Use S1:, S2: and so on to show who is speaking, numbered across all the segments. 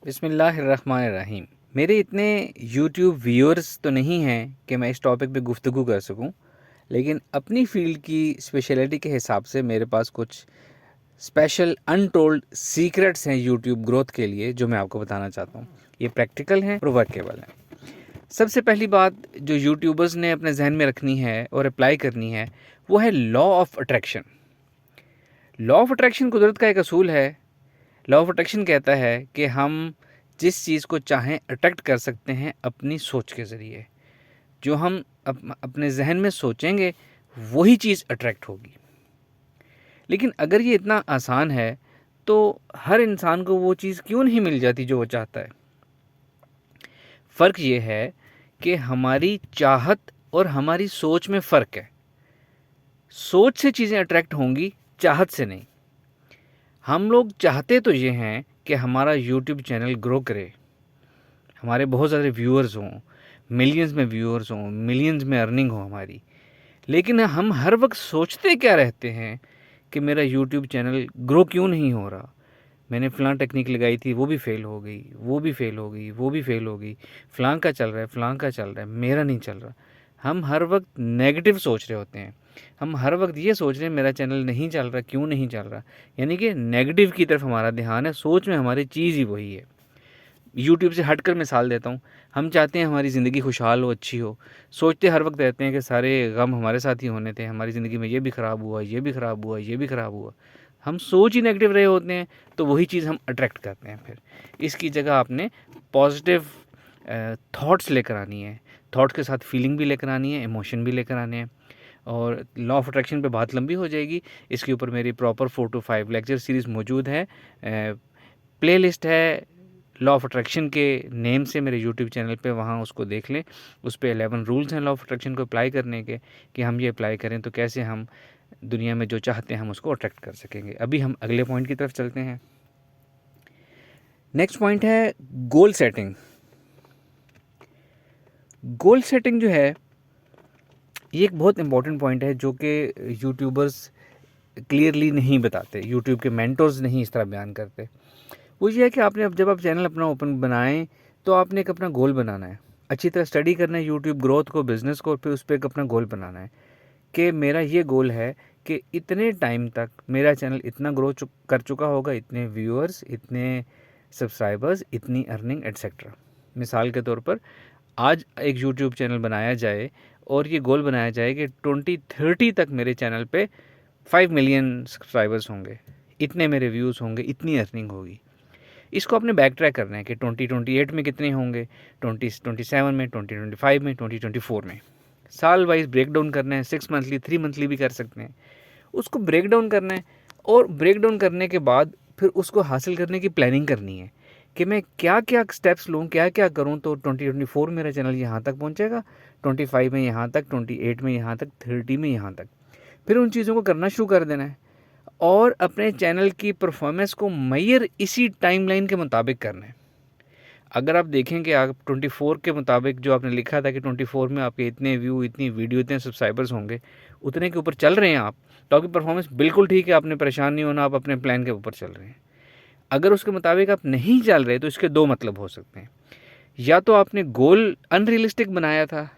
S1: बिस्मिल्लाहिर्रहमानिर्रहीम। मेरे इतने यूट्यूब व्यूअर्स तो नहीं हैं कि मैं इस टॉपिक पे गुफ्तगू कर सकूं, लेकिन अपनी फ़ील्ड की स्पेशलिटी के हिसाब से मेरे पास कुछ स्पेशल अनटोल्ड सीक्रेट्स हैं यूट्यूब ग्रोथ के लिए जो मैं आपको बताना चाहता हूं। ये प्रैक्टिकल हैं और वर्केबल हैं। सबसे पहली बात जो यूट्यूबर्स ने अपने जहन में रखनी है और अप्लाई करनी है वो है law of attraction. Law of attraction कुदरत का एक असूल है। लॉ ऑफ अट्रैक्शन कहता है कि हम जिस चीज़ को चाहें अट्रैक्ट कर सकते हैं अपनी सोच के ज़रिए। जो हम अपने जहन में सोचेंगे वही चीज़ अट्रैक्ट होगी। लेकिन अगर ये इतना आसान है तो हर इंसान को वो चीज़ क्यों नहीं मिल जाती जो वो चाहता है। फ़र्क ये है कि हमारी चाहत और हमारी सोच में फ़र्क है। सोच से चीज़ें अट्रैक्ट होंगी, चाहत से नहीं। हम लोग चाहते तो ये हैं कि हमारा यूट्यूब चैनल ग्रो करे, हमारे बहुत ज़्यादा व्यूअर्स हों, मिलियंस में व्यूअर्स हों, मिलियंस में अर्निंग हो हमारी। लेकिन हम हर वक्त सोचते क्या रहते हैं कि मेरा यूट्यूब चैनल ग्रो क्यों नहीं हो रहा। मैंने फ़लाँ टेक्निक लगाई थी, वो भी फ़ेल हो गई, वो भी फ़ेल हो गई, वो भी फ़ेल हो गई। फ़लाँ का चल रहा है, फ़लाँ का चल रहा है, मेरा नहीं चल रहा। हम हर वक्त नेगेटिव सोच रहे होते हैं। हम हर वक्त ये सोच रहे हैं मेरा चैनल नहीं चल रहा, क्यों नहीं चल रहा। यानी कि नेगेटिव की तरफ हमारा ध्यान है। सोच में हमारी चीज़ ही वही है। यूट्यूब से हटकर मिसाल देता हूँ। हम चाहते हैं हमारी ज़िंदगी खुशहाल हो, अच्छी हो। सोचते हर वक्त रहते हैं कि सारे गम हमारे साथ ही होने थे, हमारी ज़िंदगी में ये भी ख़राब हुआ, ये भी ख़राब हुआ, ये भी ख़राब हुआ। हम सोच ही नेगेटिव रहे होते हैं तो वही चीज़ हम अट्रैक्ट करते हैं। फिर इसकी जगह आपने पॉजिटिव थॉट्स लेकर आनी है। थॉट्स के साथ फीलिंग भी लेकर आनी है, इमोशन भी लेकर आने हैं। और लॉ ऑफ अट्रैक्शन पे बात लंबी हो जाएगी। इसके ऊपर मेरी प्रॉपर 4 to 5 लेक्चर सीरीज़ मौजूद है। प्लेलिस्ट है लॉ ऑफ अट्रैक्शन के नेम से मेरे यूट्यूब चैनल पे, वहाँ उसको देख लें। उस पे 11 रूल्स हैं लॉ ऑफ अट्रैक्शन को अप्लाई करने के, कि हम ये अप्लाई करें तो कैसे हम दुनिया में जो चाहते हैं हम उसको अट्रैक्ट कर सकेंगे। अभी हम अगले पॉइंट की तरफ चलते हैं। नेक्स्ट पॉइंट है गोल सेटिंग। गोल सेटिंग जो है ये एक बहुत इंपॉर्टेंट पॉइंट है जो कि यूट्यूबर्स क्लियरली नहीं बताते, यूट्यूब के मेंटर्स नहीं इस तरह बयान करते। वो ये है कि आपने जब आप चैनल अपना ओपन बनाएं तो आपने एक अपना गोल बनाना है, अच्छी तरह स्टडी करना है यूट्यूब ग्रोथ को, बिज़नेस को, और फिर उस पर एक अपना गोल बनाना है कि मेरा ये गोल है कि इतने टाइम तक मेरा चैनल इतना ग्रो कर चुका होगा, इतने व्यूअर्स, इतने सब्सक्राइबर्स, इतनी अर्निंग एट्सेट्रा। मिसाल के तौर पर आज एक यूट्यूब चैनल बनाया जाए और ये गोल बनाया जाए कि 2030 तक मेरे चैनल पे 5 मिलियन सब्सक्राइबर्स होंगे, इतने मेरे व्यूज़ होंगे, इतनी अर्निंग होगी। इसको आपने बैक ट्रैक करना है कि 2028 में कितने होंगे, 2027 में, 2025 में, 2024 में। साल वाइज ब्रेक डाउन करना है, 6 मंथली, 3 मंथली भी कर सकते हैं। उसको ब्रेक डाउन करना है और ब्रेक डाउन करने के बाद फिर उसको हासिल करने की प्लानिंग करनी है कि मैं क्या क्या स्टेप्स लूँ, क्या क्या करूँ तो 2024 मेरा चैनल यहाँ तक पहुँचेगा, 25 में यहाँ तक, 28 में यहाँ तक, 30 में यहाँ तक। फिर उन चीज़ों को करना शुरू कर देना है और अपने चैनल की परफॉर्मेंस को मेजर इसी टाइमलाइन के मुताबिक करना है। अगर आप देखें कि आप 24 के मुताबिक जो आपने लिखा था कि 24 में आपके इतने व्यू, इतनी वीडियो, इतने सब्सक्राइबर्स होंगे, उतने के ऊपर चल रहे हैं आप, तो आपकी परफॉर्मेंस बिल्कुल ठीक है, आपने परेशान नहीं होना, आप अपने प्लान के ऊपर चल रहे हैं। अगर उसके मुताबिक आप नहीं चल रहे तो इसके दो मतलब हो सकते हैं। या तो आपने गोल अनरियलिस्टिक बनाया था,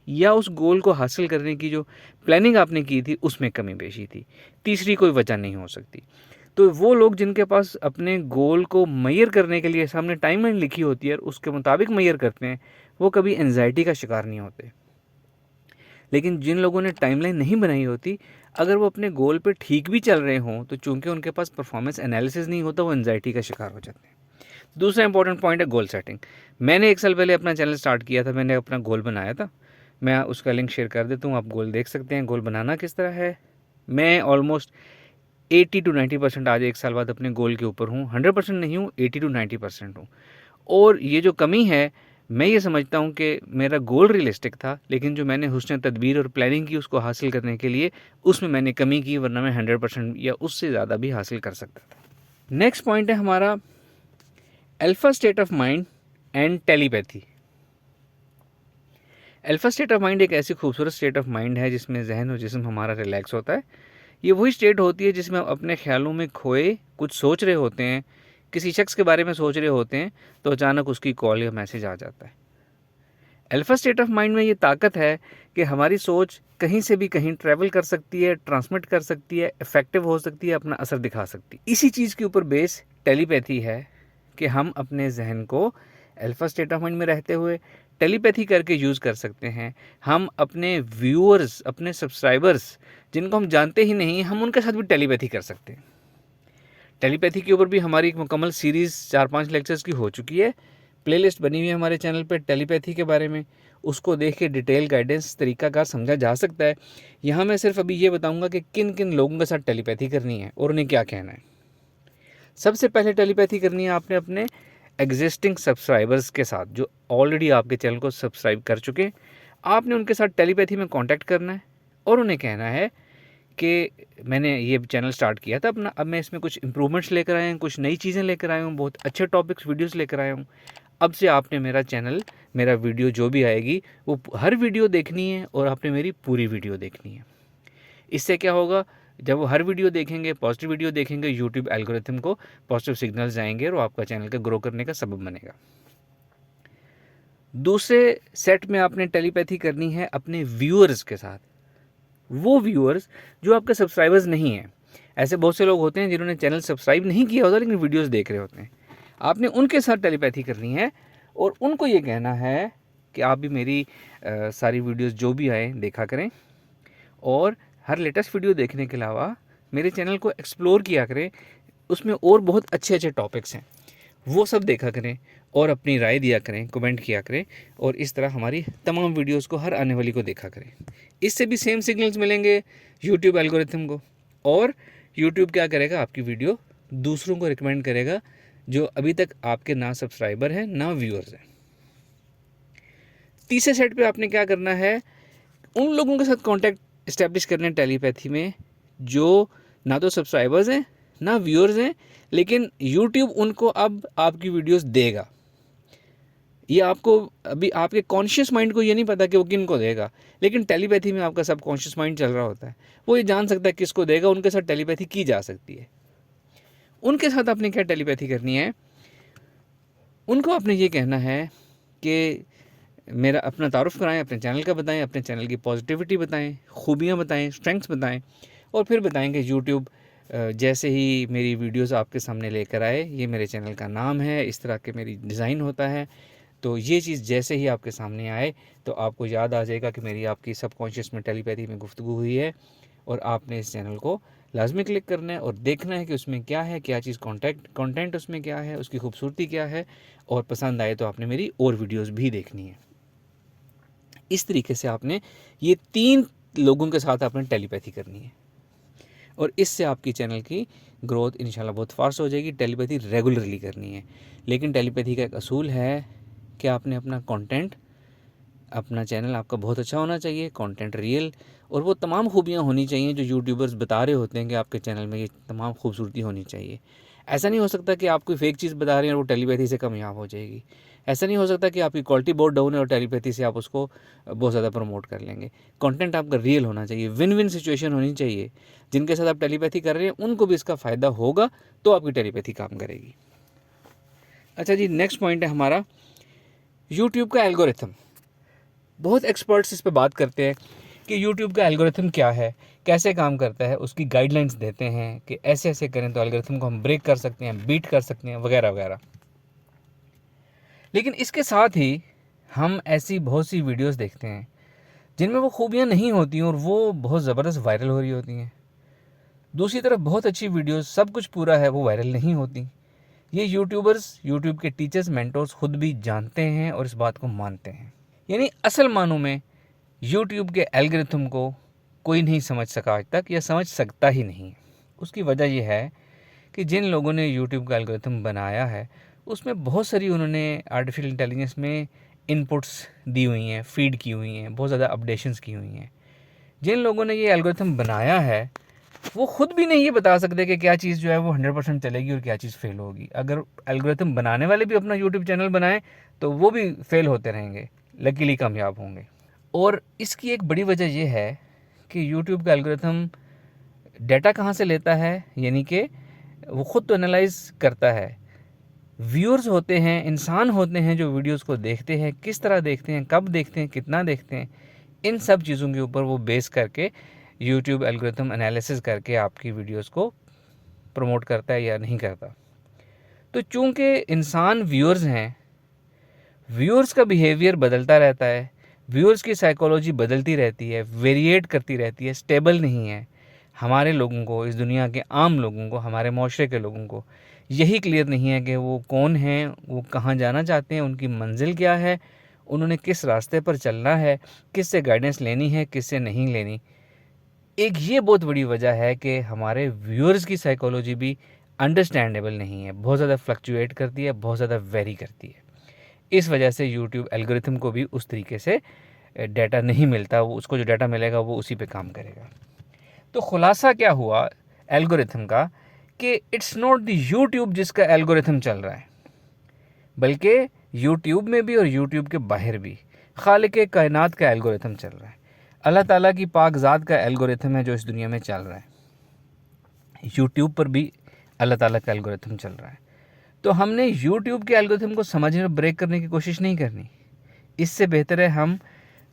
S1: या उस गोल को हासिल करने की जो प्लानिंग आपने की थी उसमें कमी पेशी थी। तीसरी कोई वजह नहीं हो सकती। तो वो लोग जिनके पास अपने गोल को मेजर करने के लिए सामने टाइमलाइन लिखी होती है और उसके मुताबिक मेजर करते हैं, वो कभी एंजाइटी का शिकार नहीं होते। लेकिन जिन लोगों ने टाइमलाइन नहीं बनाई होती, अगर वो अपने गोल पे ठीक भी चल रहे हों तो चूंकि उनके पास परफॉर्मेंस एनालिसिस नहीं होता, वो एंजाइटी का शिकार हो जाते हैं। दूसरा इंपॉर्टेंट पॉइंट है गोल सेटिंग। मैंने 1 साल पहले अपना चैनल स्टार्ट किया था, मैंने अपना गोल बनाया था। मैं उसका लिंक शेयर कर देता हूँ, आप गोल देख सकते हैं गोल बनाना किस तरह है। मैं ऑलमोस्ट 80 to 90% आज 1 साल बाद अपने गोल के ऊपर हूँ। 100% नहीं हूँ, 80 to 90% हूँ। और ये जो कमी है, मैं ये समझता हूँ कि मेरा गोल रियलिस्टिक था, लेकिन जो मैंने हुस्न तदबीर और प्लानिंग की उसको हासिल करने के लिए, उसमें मैंने कमी की, वरना मैं 100% या उससे ज़्यादा भी हासिल कर सकता था। नेक्स्ट पॉइंट है हमारा alpha state of mind and telepathy. Alpha state of mind एक ऐसी खूबसूरत स्टेट ऑफ माइंड है जिसमें जहन और जिस्म हमारा रिलैक्स होता है। ये वही स्टेट होती है जिसमें हम अपने ख्यालों में खोए कुछ सोच रहे होते हैं किसी शख्स के बारे में सोच रहे होते हैं तो अचानक उसकी कॉल या मैसेज आ जाता है। अल्फा स्टेट ऑफ माइंड में ये ताकत है कि हमारी सोच कहीं से भी कहीं ट्रैवल कर सकती है, ट्रांसमिट कर सकती है, इफेक्टिव हो सकती है, अपना असर दिखा सकती है। इसी चीज़ के ऊपर बेस टेलीपैथी है कि हम अपने जहन को अल्फा स्टेट ऑफ माइंड में रहते हुए टेलीपैथी करके यूज़ कर सकते हैं। हम अपने व्यूअर्स, अपने सब्सक्राइबर्स जिनको हम जानते ही नहीं, हम उनके साथ भी टेलीपैथी कर सकते हैं। टेलीपैथी के ऊपर भी हमारी एक मुकम्मल सीरीज़ 4-5 लेक्चर्स की हो चुकी है। प्लेलिस्ट बनी हुई है हमारे चैनल पे टेलीपैथी के बारे में, उसको देख के डिटेल गाइडेंस तरीकाकार समझा जा सकता है। यहाँ मैं सिर्फ अभी ये बताऊँगा कि किन किन लोगों के साथ टेलीपैथी करनी है और उन्हें क्या कहना है। सबसे पहले टेलीपैथी करनी है आपने अपने एग्जिस्टिंग सब्सक्राइबर्स के साथ, जो ऑलरेडी आपके चैनल को सब्सक्राइब कर चुके। आपने उनके साथ टेलीपैथी में कॉन्टैक्ट करना है और उन्हें कहना है कि मैंने ये चैनल स्टार्ट किया था अपना, अब मैं इसमें कुछ इंप्रूवमेंट्स लेकर आया हूँ, कुछ नई चीज़ें लेकर आया हूँ, बहुत अच्छे टॉपिक्स वीडियोस लेकर आया हूँ। अब से आपने मेरा चैनल, मेरा वीडियो जो भी आएगी वो हर वीडियो देखनी है और आपने मेरी पूरी वीडियो देखनी है। इससे क्या होगा, जब वो हर वीडियो देखेंगे, पॉजिटिव वीडियो देखेंगे, यूट्यूब एल्गोरिथम को पॉजिटिव सिग्नल्स आएंगे और आपका चैनल का ग्रो करने का सबब बनेगा। दूसरे सेट में आपने टेलीपैथी करनी है अपने व्यूअर्स के साथ। वो व्यूअर्स जो आपके सब्सक्राइबर्स नहीं हैं। ऐसे बहुत से लोग होते हैं जिन्होंने चैनल सब्सक्राइब नहीं किया होता लेकिन वीडियोस देख रहे होते हैं। आपने उनके साथ टेलीपैथी करनी है और उनको ये कहना है कि आप भी मेरी सारी वीडियोस जो भी आए देखा करें और हर लेटेस्ट वीडियो देखने के अलावा मेरे चैनल को एक्सप्लोर किया करें, उसमें और बहुत अच्छे अच्छे टॉपिक्स हैं, वो सब देखा करें और अपनी राय दिया करें, कमेंट किया करें और इस तरह हमारी तमाम वीडियोस को, हर आने वाली को देखा करें। इससे भी सेम सिग्नल्स मिलेंगे यूट्यूब एल्गोरिथम को और यूट्यूब क्या करेगा, आपकी वीडियो दूसरों को रिकमेंड करेगा जो अभी तक आपके ना सब्सक्राइबर हैं ना व्यूअर्स हैं। तीसरे सेट पे आपने क्या करना है, उन लोगों के साथ कॉन्टैक्ट इस्टेब्लिश करने टेलीपैथी में जो ना तो सब्सक्राइबर्स हैं ना व्यूअर्स हैं, लेकिन यूट्यूब उनको अब आपकी वीडियोस देगा। ये आपको अभी आपके कॉन्शियस माइंड को ये नहीं पता कि वो किन को देगा, लेकिन टेलीपैथी में आपका सब कॉन्शियस माइंड चल रहा होता है, वो ये जान सकता है किसको देगा। उनके साथ टेलीपैथी की जा सकती है। उनके साथ आपने क्या टेलीपैथी करनी है, उनको आपने ये कहना है कि मेरा अपना तारुफ कराएं, अपने चैनल का बताएं, अपने चैनल की पॉजिटिविटी बताएं, खूबियाँ बताएं, स्ट्रेंथ्स बताएं और फिर बताएं कि यूट्यूब जैसे ही मेरी वीडियोस आपके सामने लेकर आए, ये मेरे चैनल का नाम है, इस तरह के मेरी डिज़ाइन होता है, तो ये चीज़ जैसे ही आपके सामने आए तो आपको याद आ जाएगा कि मेरी आपकी सबकॉन्शियस में टेलीपैथी में गुफ्तगू हुई है और आपने इस चैनल को लाजमी क्लिक करना है और देखना है कि उसमें क्या है, क्या चीज़ कंटेंट उसमें क्या है, उसकी खूबसूरती क्या है, और पसंद आए तो आपने मेरी और वीडियोज़ भी देखनी है। इस तरीके से आपने ये 3 लोगों के साथ आपने टेलीपैथी करनी है और इससे आपकी चैनल की ग्रोथ इंशाल्लाह बहुत फास्ट हो जाएगी। टेलीपैथी रेगुलरली करनी है, लेकिन टेलीपैथी का एक असूल है कि आपने अपना कंटेंट, अपना चैनल आपका बहुत अच्छा होना चाहिए, कंटेंट रियल, और वो तमाम खूबियाँ होनी चाहिए जो यूट्यूबर्स बता रहे होते हैं कि आपके चैनल में ये तमाम खूबसूरती होनी चाहिए। ऐसा नहीं हो सकता कि आप कोई फेक चीज़ बता रहे हैं और वो टेलीपैथी से कामयाब हो जाएगी। ऐसा नहीं हो सकता कि आपकी क्वालिटी बहुत डाउन है और टेलीपैथी से आप उसको बहुत ज़्यादा प्रमोट कर लेंगे। कंटेंट आपका रियल होना चाहिए, विन विन सिचुएशन होनी चाहिए। जिनके साथ आप टेलीपैथी कर रहे हैं उनको भी इसका फ़ायदा होगा तो आपकी टेलीपैथी काम करेगी। अच्छा जी, नेक्स्ट पॉइंट है हमारा यूट्यूब का एल्गोरिथम। बहुत एक्सपर्ट्स इस पर बात करते हैं कि यूट्यूब का एल्गोरिथम क्या है, कैसे काम करता है, उसकी गाइडलाइंस देते हैं कि ऐसे ऐसे करें तो एल्गोरिथम को हम ब्रेक कर सकते हैं, बीट कर सकते हैं, वगैरह वगैरह। लेकिन इसके साथ ही हम ऐसी बहुत सी वीडियोस देखते हैं जिनमें वो खूबियाँ नहीं होती और वो बहुत ज़बरदस्त वायरल हो रही होती हैं। दूसरी तरफ बहुत अच्छी वीडियोस, सब कुछ पूरा है, वो वायरल नहीं होती। ये यूट्यूबर्स, यूट्यूब के टीचर्स, मेंटोर्स खुद भी जानते हैं और इस बात को मानते हैं। यानी असल मानों में यूट्यूब के एल्गोरिथम को कोई नहीं समझ सका आज तक, या समझ सकता ही नहीं। उसकी वजह यह है कि जिन लोगों ने यूट्यूब का एल्गोरिथम बनाया है उसमें बहुत सारी उन्होंने आर्टिफिशियल इंटेलिजेंस में इनपुट्स दी हुई हैं, फीड की हुई हैं, बहुत ज़्यादा अपडेशंस की हुई हैं। जिन लोगों ने ये एल्गोरिथम बनाया है वो खुद भी नहीं ये बता सकते कि क्या चीज़ जो है वो 100% चलेगी और क्या चीज़ फेल होगी। अगर एल्गोरिथम बनाने वाले भी अपना यूट्यूब चैनल बनाएं तो वो भी फेल होते रहेंगे, लकीली कामयाब होंगे। और इसकी एक बड़ी वजह यह है कि यूट्यूब का एल्गोरिथम डाटा कहाँ से लेता है, यानी कि वो ख़ुद तो एनालाइज करता है व्यूअर्स होते हैं, इंसान होते हैं जो वीडियोस को देखते हैं, किस तरह देखते हैं, कब देखते हैं, कितना देखते हैं, इन सब चीज़ों के ऊपर वो बेस करके यूट्यूब एल्गोरिथम एनालिसिस करके आपकी वीडियोस को प्रमोट करता है या नहीं करता। तो चूंकि इंसान व्यूअर्स हैं, व्यूअर्स का बिहेवियर बदलता रहता है, व्यूअर्स की साइकोलॉजी बदलती रहती है, वेरिएट करती रहती है, स्टेबल नहीं है। हमारे लोगों को, इस दुनिया के आम लोगों को, हमारे माशरे के लोगों को यही क्लियर नहीं है कि वो कौन हैं, वो कहाँ जाना चाहते हैं, उनकी मंजिल क्या है, उन्होंने किस रास्ते पर चलना है, किससे गाइडेंस लेनी है, किससे नहीं लेनी। एक ये बहुत बड़ी वजह है कि हमारे व्यूअर्स की साइकोलॉजी भी अंडरस्टैंडेबल नहीं है, बहुत ज़्यादा फ्लक्चुएट करती है, बहुत ज़्यादा वेरी करती है। इस वजह से यूट्यूब एल्गोरिथम को भी उस तरीके से डाटा नहीं मिलता, वो उसको जो डाटा मिलेगा वो उसी पे काम करेगा। तो खुलासा क्या हुआ एल्गोरिथम का कि इट्स नॉट द यूट्यूब जिसका एल्गोरिथम चल रहा है, बल्कि यूट्यूब में भी और यूट्यूब के बाहर भी खालिक कायनात का एल्गोरिथम चल रहा है। अल्लाह ताला की पाक ज़ात का एल्गोरिथम है जो इस दुनिया में चल रहा है। यूट्यूब पर भी अल्लाह ताला का एल्गोरिथम चल रहा है। तो हमने यूट्यूब के एल्गोरिथम को समझने और ब्रेक करने की कोशिश नहीं करनी। इससे बेहतर है हम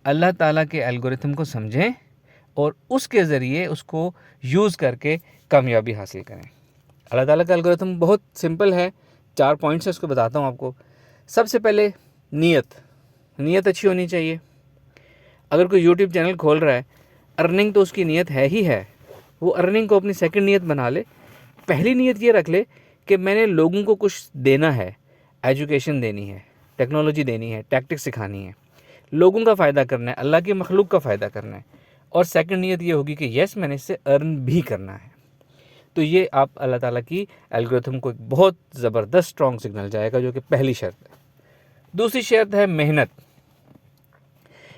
S1: अल्लाह ताला के एल्गोरिथम को समझें और उसके ज़रिए उसको यूज़ करके कामयाबी हासिल करें। अल्लाह ताला का एल्गोरिथम बहुत सिंपल है, 4 पॉइंट्स है, उसको बताता हूँ आपको। सबसे पहले नीयत अच्छी होनी चाहिए। अगर कोई यूट्यूब चैनल खोल रहा है, अर्निंग तो उसकी नीयत है ही है, वो अर्निंग को अपनी सेकंड नीयत बना ले। पहली नीयत ये रख ले कि मैंने लोगों को कुछ देना है, एजुकेशन देनी है, टेक्नोलॉजी देनी है, टैक्टिक्स सिखानी है, लोगों का फ़ायदा करना है, अल्लाह की मखलूक का फ़ायदा करना है। और सेकंड नीयत ये होगी कि यस मैंने इससे अर्न भी करना है। तो ये आप अल्लाह ताला की एल्गोरिथम को एक बहुत ज़बरदस्त स्ट्रॉन्ग सिग्नल जाएगा, जो कि पहली शर्त है। दूसरी शर्त है मेहनत।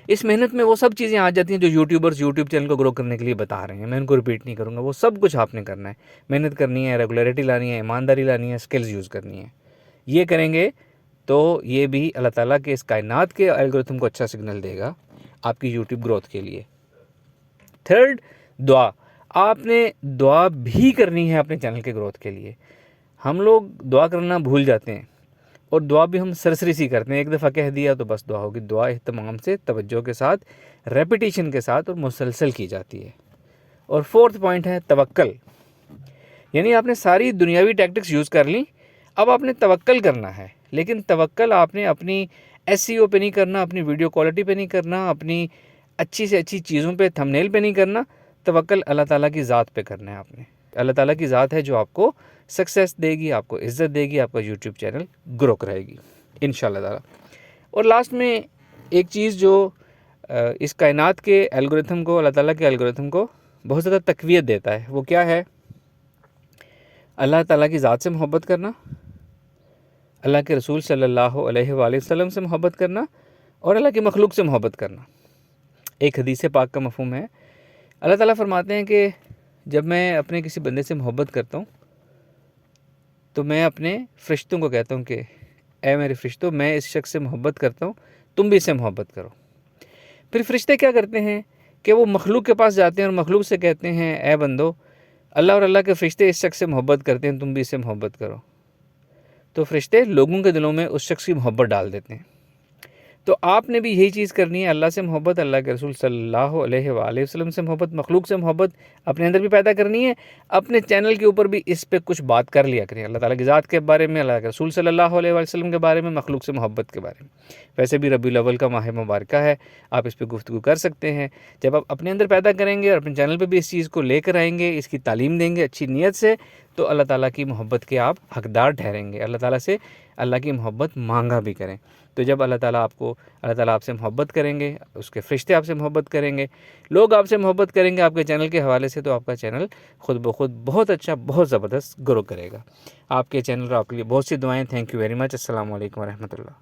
S1: इस मेहनत में वो सब चीज़ें आ जाती हैं जो यूट्यूबर्स यूट्यूब चैनल को ग्रो करने के लिए बता रहे हैं। मैं उनको रिपीट नहीं करूँगा, वो सब कुछ आपने करना है। मेहनत करनी है, रेगुलरिटी लानी है, ईमानदारी लानी है, स्किल्स यूज़ करनी है। ये करेंगे तो ये भी अल्लाह ताला के इस कायनात के एल्गोरिथम को अच्छा सिग्नल देगा आपकी यूट्यूब ग्रोथ के लिए। थर्ड, दुआ। आपने दुआ भी करनी है अपने चैनल के ग्रोथ के लिए। हम लोग दुआ करना भूल जाते हैं और दुआ भी हम सरसरी सी करते हैं। एक दफ़ा कह दिया तो बस दुआ होगी। दुआ इत्मीनान से, तवज्जो के साथ, रेपिटेशन के साथ और मुसलसल की जाती है। और फोर्थ पॉइंट है तवक्कल। यानी आपने सारी दुनियावी टैक्टिक्स यूज़ कर ली, अब आपने तवक्कल करना है। लेकिन तवक्कल आपने अपनी एसईओ पे नहीं करना, अपनी वीडियो क्वालिटी पे नहीं करना, अपनी अच्छी से अच्छी चीज़ों पे, थंबनेल पे नहीं करना। तवक्कल अल्लाह ताला की ज़ात पे करना है आपने। अल्लाह ताला की ज़ात है जो आपको सक्सेस देगी, आपको इज़्ज़त देगी, आपका यूट्यूब चैनल ग्रो कराएगी इंशाल्लाह ताला। और लास्ट में एक चीज़ जो इस कायनात के एल्गोरिथम को, अल्लाह ताला के एल्गोरिथम को बहुत ज़्यादा तक़वियत देता है, वो क्या है? अल्लाह ताला की ज़ात से मोहब्बत करना, अल्लाह के रसूल सल्लल्लाहु अलैहि वसल्लम से मोहब्बत करना और अल्लाह की मखलूक से मोहब्बत करना। एक हदीस पाक का मफ़हूम है, अल्लाह ताला फरमाते हैं कि जब मैं अपने किसी बंदे से मोहब्बत करता हूँ तो मैं अपने फ़रिश्तों को कहता हूँ कि ऐ मेरे फ़रिश्तों, मैं इस शख्स से मोहब्बत करता हूँ, तुम भी इससे मोहब्बत करो। फिर फ़रिश्ते क्या करते हैं कि वो मखलूक के पास जाते हैं और मखलूक से कहते हैं ऐ बंदो, अल्लाह और अल्लाह के फ़रिश्ते इस शख्स से मोहब्बत करते हैं, तुम भी इससे मोहब्बत करो। तो फ़रिश्ते लोगों के दिलों में उस शख्स की मोहब्बत डाल देते हैं। तो आपने भी यही चीज़ करनी है, अल्लाह से मोहब्बत, अल्लाह के रसूल सल्लल्लाहु अलैहि वसल्लम से मोहब्बत, मखलूक से मोहब्बत अपने अंदर भी पैदा करनी है। अपने चैनल के ऊपर भी इस पे कुछ बात कर लिया करें, अल्लाह ताला की ज़ात के बारे में, अल्लाह के रसूल सल्लल्लाहु अलैहि वसल्लम के बारे में, मखलूक से मोहब्बत के बारे में। वैसे भी रबीउल अव्वल का माह मुबारक है, आप इस पर गुफ्तगू कर सकते हैं। जब आप अपने अंदर पैदा करेंगे और अपने चैनल पर भी इस चीज़ को लेकर आएंगे, इसकी तालीम देंगे अच्छी नीयत से, तो अल्लाह ताला की मोहब्बत के आप हकदार ठहरेंगे। अल्लाह ताला से अल्लाह की मोहब्बत मांगा भी करें। तो जब अल्लाह ताला आपसे मोहब्बत करेंगे, उसके फ़रिश्ते आपसे मोहब्बत करेंगे, लोग आपसे मोहब्बत करेंगे आपके चैनल के हवाले से, तो आपका चैनल खुद ब खुद बहुत अच्छा, बहुत ज़बरदस्त ग्रो करेगा। आपके चैनल और आपके लिए बहुत सी दुआएं। Thank you very much. अस्सलाम वालेकुम व रहमतुल्लाह।